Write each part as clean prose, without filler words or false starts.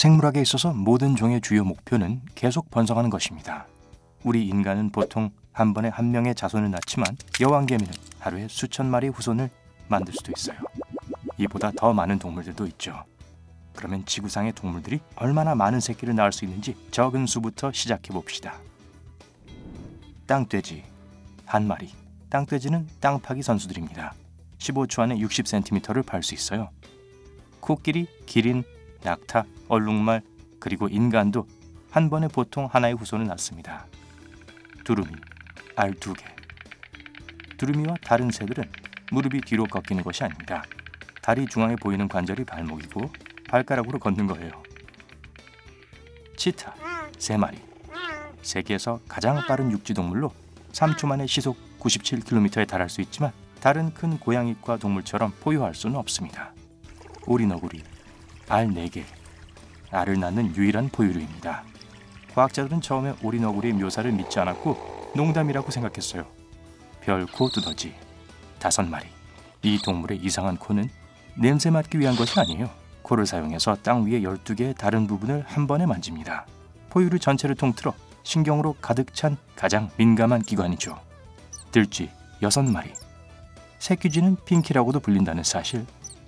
생물학에 있어서 모든 종의 주요 목표는 계속 번성하는 것입니다. 우리 인간은 보통 한 번에 한 명의 자손을 낳지만 여왕개미는 하루에 수천 마리의 후손을 만들 수도 있어요. 이보다 더 많은 동물들도 있죠. 그러면 지구상의 동물들이 얼마나 많은 새끼를 낳을 수 있는지 적은 수부터 시작해 봅시다. 땅돼지 한 마리. 땅돼지는 땅 파기 선수들입니다. 15초 안에 60cm를 발 수 있어요. 코끼리, 기린, 낙타, 얼룩말, 그리고 인간도 한 번에 보통 하나의 후손을 낳습니다. 두루미, 알 2개. 두루미와 다른 새들은 무릎이 뒤로 꺾이는 것이 아닙니다. 다리 중앙에 보이는 관절이 발목이고 발가락으로 걷는 거예요. 치타, 3마리. 세계에서 가장 빠른 육지동물로 3초 만에 시속 97km에 달할 수 있지만 다른 큰 고양이과 동물처럼 포효할 수는 없습니다. 오리너구리, 알 4개. 알을 낳는 유일한 포유류입니다. 과학자들은 처음에 오리너구리의 묘사를 믿지 않았고 농담이라고 생각했어요. 별코 두더지, 5마리. 이 동물의 이상한 코는 냄새 맡기 위한 것이 아니에요. 코를 사용해서 땅 위의 12개의 다른 부분을 한 번에 만집니다. 포유류 전체를 통틀어 신경으로 가득 찬 가장 민감한 기관이죠. 들쥐, 6마리. 새끼쥐는 핑키라고도 불린다는 사실,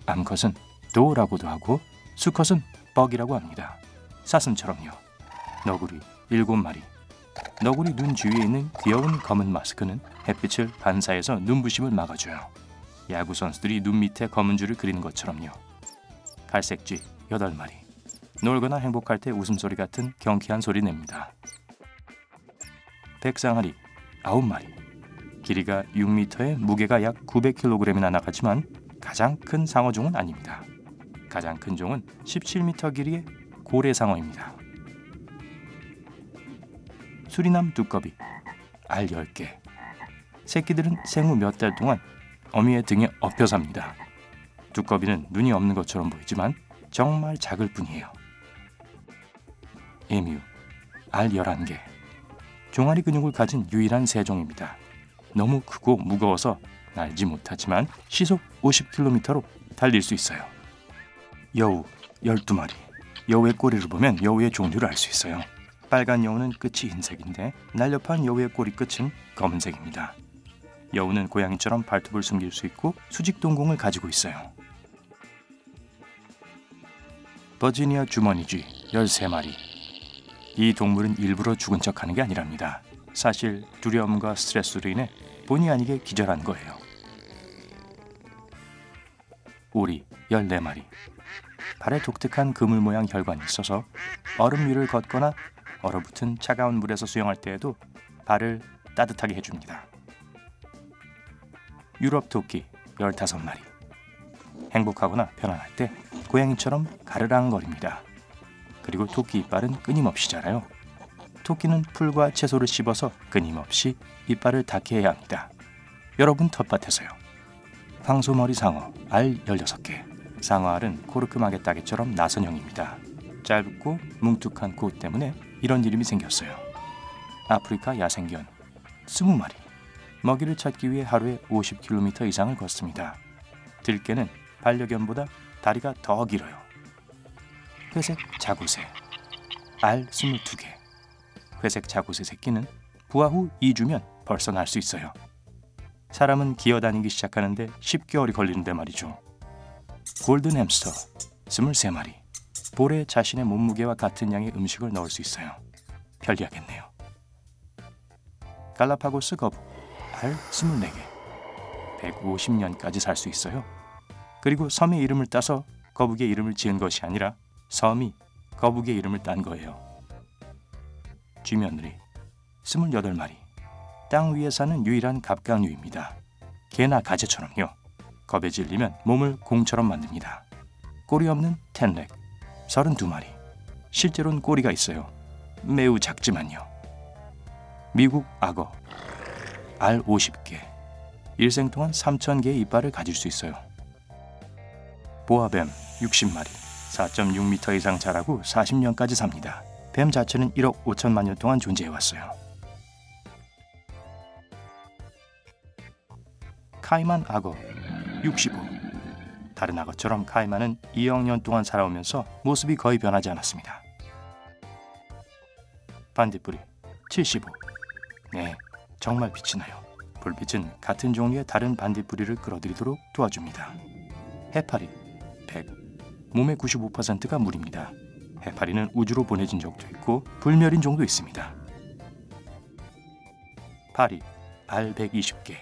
암컷은 도라고도 하고 수컷은 뻑이라고 합니다. 사슴처럼요. 너구리, 7마리. 너구리 눈 주위에 있는 귀여운 검은 마스크는 햇빛을 반사해서 눈부심을 막아줘요. 야구 선수들이 눈 밑에 검은 줄을 그리는 것처럼요. 갈색쥐, 8마리. 놀거나 행복할 때 웃음소리 같은 경쾌한 소리 냅니다. 백상아리, 9마리. 길이가 6m에 무게가 약 900kg이나 나가지만 가장 큰 상어종은 아닙니다. 가장 큰 종은 17m 길이의 고래상어입니다. 수리남 두꺼비, 알 10개. 새끼들은 생후 몇 달 동안 어미의 등에 엎여 삽니다. 두꺼비는 눈이 없는 것처럼 보이지만 정말 작을 뿐이에요. 에뮤, 알 11개. 종아리 근육을 가진 유일한 새종입니다. 너무 크고 무거워서 날지 못하지만 시속 50km로 달릴 수 있어요. 여우, 12마리. 여우의 꼬리를 보면 여우의 종류를 알 수 있어요. 빨간 여우는 끝이 흰색인데 날렵한 여우의 꼬리 끝은 검은색입니다. 여우는 고양이처럼 발톱을 숨길 수 있고 수직 동공을 가지고 있어요. 버지니아 주머니쥐, 13마리. 이 동물은 일부러 죽은 척하는 게 아니랍니다. 사실 두려움과 스트레스로 인해 본의 아니게 기절한 거예요. 오리, 14마리. 발에 독특한 그물 모양 혈관이 있어서 얼음 위를 걷거나 얼어붙은 차가운 물에서 수영할 때에도 발을 따뜻하게 해줍니다. 유럽 토끼, 15마리. 행복하거나 편안할 때 고양이처럼 가르랑거립니다. 그리고 토끼 이빨은 끊임없이 자라요. 토끼는 풀과 채소를 씹어서 끊임없이 이빨을 닿게 해야 합니다. 여러분 텃밭에서요. 황소머리 상어, 알 16개. 상어알은 코르크마개 따개처럼 나선형입니다. 짧고 뭉툭한 코 때문에 이런 이름이 생겼어요. 아프리카 야생견, 20마리. 먹이를 찾기 위해 하루에 50km 이상을 걷습니다. 들개는 반려견보다 다리가 더 길어요. 회색 자구새, 알 22개. 회색 자구새 새끼는 부화 후 2주면 벌써 날 수 있어요. 사람은 기어다니기 시작하는데 10개월이 걸리는데 말이죠. 골든 햄스터, 23마리. 볼에 자신의 몸무게와 같은 양의 음식을 넣을 수 있어요. 편리하겠네요. 갈라파고스 거북, 알 24개. 150년까지 살 수 있어요. 그리고 섬의 이름을 따서 거북의 이름을 지은 것이 아니라 섬이 거북의 이름을 딴 거예요. 쥐며느리, 28마리. 땅 위에 사는 유일한 갑각류입니다. 개나 가재처럼요. 겁에 질리면 몸을 공처럼 만듭니다. 꼬리 없는 텐렉, 32마리. 실제로는 꼬리가 있어요. 매우 작지만요. 미국 악어, 알 50개. 일생 동안 3,000개의 이빨을 가질 수 있어요. 보아뱀, 60마리. 4.6m 이상 자라고 40년까지 삽니다. 뱀 자체는 1억 5천만 년 동안 존재해왔어요. 카이만 악어, 65. 다른 악어처럼 카이마는 2억 년 동안 살아오면서 모습이 거의 변하지 않았습니다. 반딧불이 75. 네, 정말 빛이 나요. 불빛은 같은 종류의 다른 반딧불이를 끌어들이도록 도와줍니다. 해파리 100. 몸의 95%가 물입니다. 해파리는 우주로 보내진 적도 있고 불멸인 종도 있습니다. 파리 알 120개.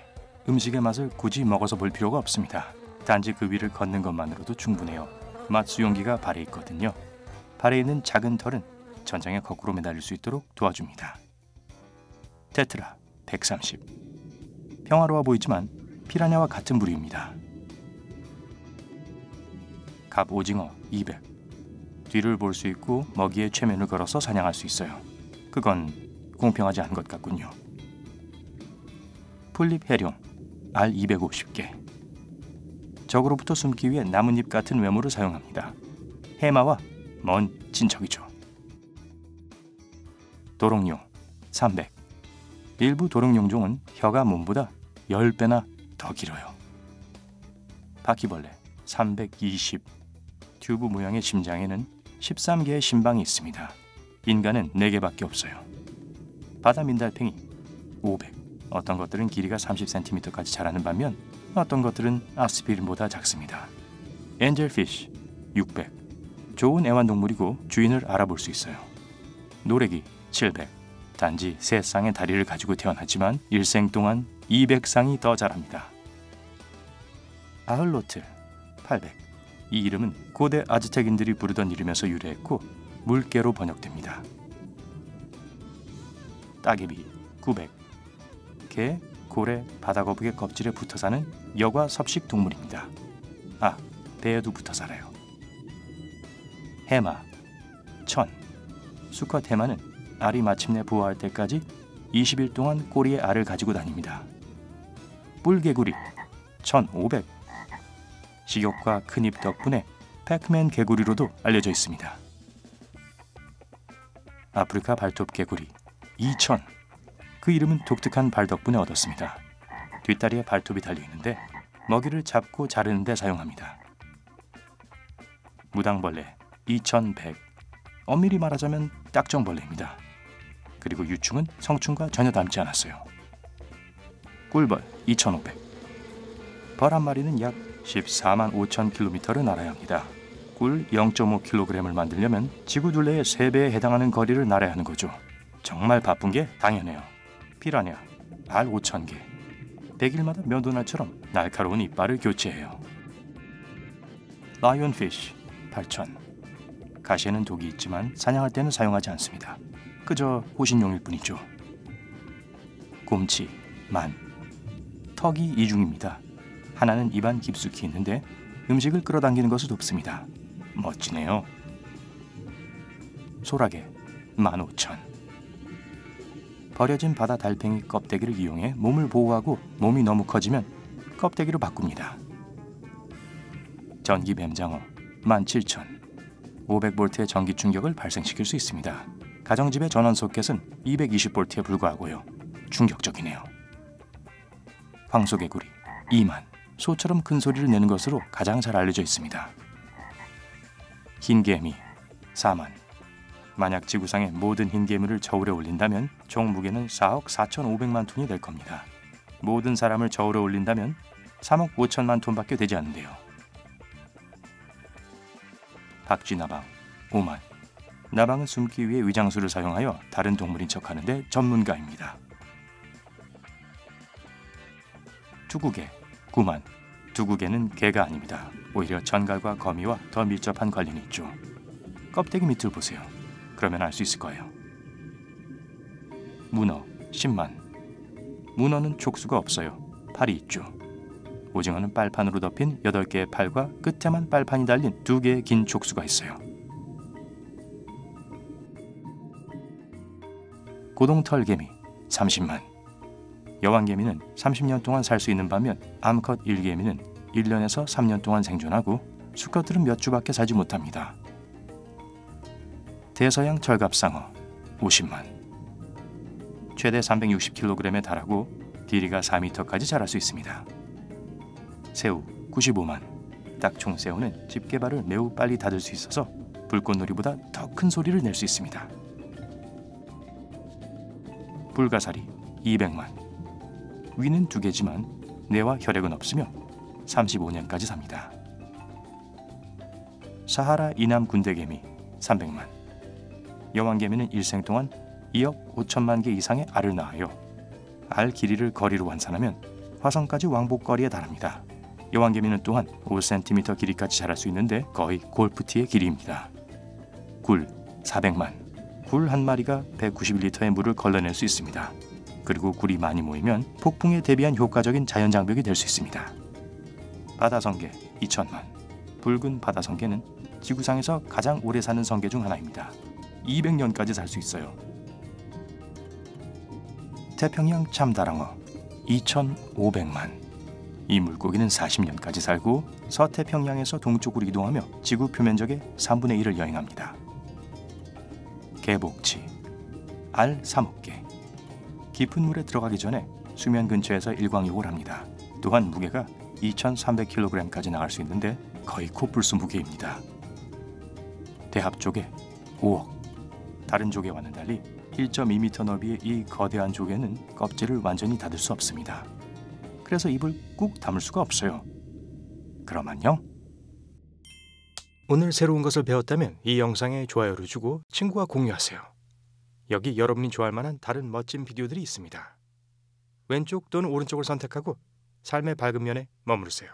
음식의 맛을 굳이 먹어서 볼 필요가 없습니다. 단지 그 위를 걷는 것만으로도 충분해요. 맛 수용기가 발에 있거든요. 발에 있는 작은 털은 천장에 거꾸로 매달릴 수 있도록 도와줍니다. 테트라 130. 평화로워 보이지만 피라냐와 같은 부류입니다. 갑오징어 200. 뒤를 볼 수 있고 먹이에 최면을 걸어서 사냥할 수 있어요. 그건 공평하지 않은 것 같군요. 풀립 해룡 알 250개. 적으로부터 숨기 위해 나뭇잎 같은 외모를 사용합니다. 해마와 먼 친척이죠. 도롱뇽 300. 일부 도롱뇽종은 혀가 몸보다 10배나 더 길어요. 바퀴벌레 320. 튜브 모양의 심장에는 13개의 심방이 있습니다. 인간은 4개밖에 없어요. 바다 민달팽이 500. 어떤 것들은 길이가 30cm까지 자라는 반면 어떤 것들은 아스피린보다 작습니다. 엔젤피쉬 600. 좋은 애완동물이고 주인을 알아볼 수 있어요. 노래기 700. 단지 3쌍의 다리를 가지고 태어났지만 일생 동안 200쌍이 더 자랍니다. 아흘로틀 800. 이 이름은 고대 아즈텍인들이 부르던 이름에서 유래했고 물개로 번역됩니다. 따개비 900. 개, 고래, 바다거북의 껍질에 붙어 사는 여과 섭식 동물입니다. 아, 배에도 붙어 살아요. 해마 1000. 수컷 해마는 알이 마침내 부화할 때까지 20일 동안 꼬리에 알을 가지고 다닙니다. 뿔개구리 1500. 식욕과 큰 입 덕분에 패크맨 개구리로도 알려져 있습니다. 아프리카 발톱 개구리 2000. 그 이름은 독특한 발 덕분에 얻었습니다. 뒷다리에 발톱이 달려있는데 먹이를 잡고 자르는 데 사용합니다. 무당벌레 2100. 엄밀히 말하자면 딱정벌레입니다. 그리고 유충은 성충과 전혀 닮지 않았어요. 꿀벌 2500. 벌 한 마리는 약 14만 5천 킬로미터를 날아야 합니다. 꿀 0.5kg을 만들려면 지구 둘레의 3배에 해당하는 거리를 날아야 하는 거죠. 정말 바쁜 게 당연해요. 피라냐 알 5,000개. 100일마다 면도날처럼 날카로운 이빨을 교체해요. 라이온피쉬 8,000. 가시에는 독이 있지만 사냥할 때는 사용하지 않습니다. 그저 호신용일 뿐이죠. 곰치 10,000. 턱이 이중입니다. 하나는 입안 깊숙이 있는데 음식을 끌어당기는 것을 돕습니다. 멋지네요. 소라게 15,000. 버려진 바다 달팽이 껍데기를 이용해 몸을 보호하고 몸이 너무 커지면 껍데기로 바꿉니다. 전기 뱀장어 17,000. 500볼트의 전기 충격을 발생시킬 수 있습니다. 가정집의 전원 소켓은 220볼트에 불과하고요. 충격적이네요. 황소개구리 2만. 소처럼 큰 소리를 내는 것으로 가장 잘 알려져 있습니다. 흰개미 4만. 만약 지구상의 모든 흰개미를 저울에 올린다면 총 무게는 4억 4,500만 톤이 될 겁니다. 모든 사람을 저울에 올린다면 3억 5천만 톤밖에 되지 않는데요. 박쥐나방 5만. 나방은 숨기 위해 위장술을 사용하여 다른 동물인 척하는데 전문가입니다. 두구개 9만. 두구개는 개가 아닙니다. 오히려 전갈과 거미와 더 밀접한 관련이 있죠. 껍데기 밑을 보세요. 그러면 알 수 있을 거예요. 문어 10만. 문어는 촉수가 없어요. 팔이 있죠. 오징어는 빨판으로 덮인 8개의 팔과 끝에만 빨판이 달린 2개의 긴 촉수가 있어요. 고동털개미 30만. 여왕개미는 30년 동안 살 수 있는 반면 암컷 일개미는 1년에서 3년 동안 생존하고 수컷들은 몇 주밖에 살지 못합니다. 대서양 철갑상어 50만. 최대 360kg에 달하고 길이가 4m까지 자랄 수 있습니다. 새우 95만. 딱총새우는 집게발을 매우 빨리 닫을 수 있어서 불꽃놀이보다 더 큰 소리를 낼 수 있습니다. 불가사리 200만. 위는 2개지만 뇌와 혈액은 없으며 35년까지 삽니다. 사하라 이남 군대개미 300만. 여왕개미는 일생 동안 2억 5천만 개 이상의 알을 낳아요. 알 길이를 거리로 환산하면 화성까지 왕복거리에 달합니다. 여왕개미는 또한 5cm 길이까지 자랄 수 있는데 거의 골프티의 길이입니다. 굴 400만. 굴 한 마리가 191리터의 물을 걸러낼 수 있습니다. 그리고 굴이 많이 모이면 폭풍에 대비한 효과적인 자연장벽이 될 수 있습니다. 바다성게 2천만. 붉은 바다성게는 지구상에서 가장 오래 사는 성게 중 하나입니다. 200년까지 살 수 있어요. 태평양 참다랑어 2,500만. 이 물고기는 40년까지 살고 서태평양에서 동쪽으로 이동하며 지구 표면적의 3분의 1을 여행합니다. 개복치 알 3억 개. 깊은 물에 들어가기 전에 수면 근처에서 일광욕을 합니다. 또한 무게가 2,300kg까지 나갈 수 있는데 거의 코뿔소 무게입니다. 대합조개 5억. 다른 조개와는 달리 1.2m 너비의 이 거대한 조개는 껍질을 완전히 닫을 수 없습니다. 그래서 입을 꾹 다물 수가 없어요. 그럼 안녕. 오늘 새로운 것을 배웠다면 이 영상에 좋아요를 주고 친구와 공유하세요. 여기 여러분이 좋아할 만한 다른 멋진 비디오들이 있습니다. 왼쪽 또는 오른쪽을 선택하고 삶의 밝은 면에 머무르세요.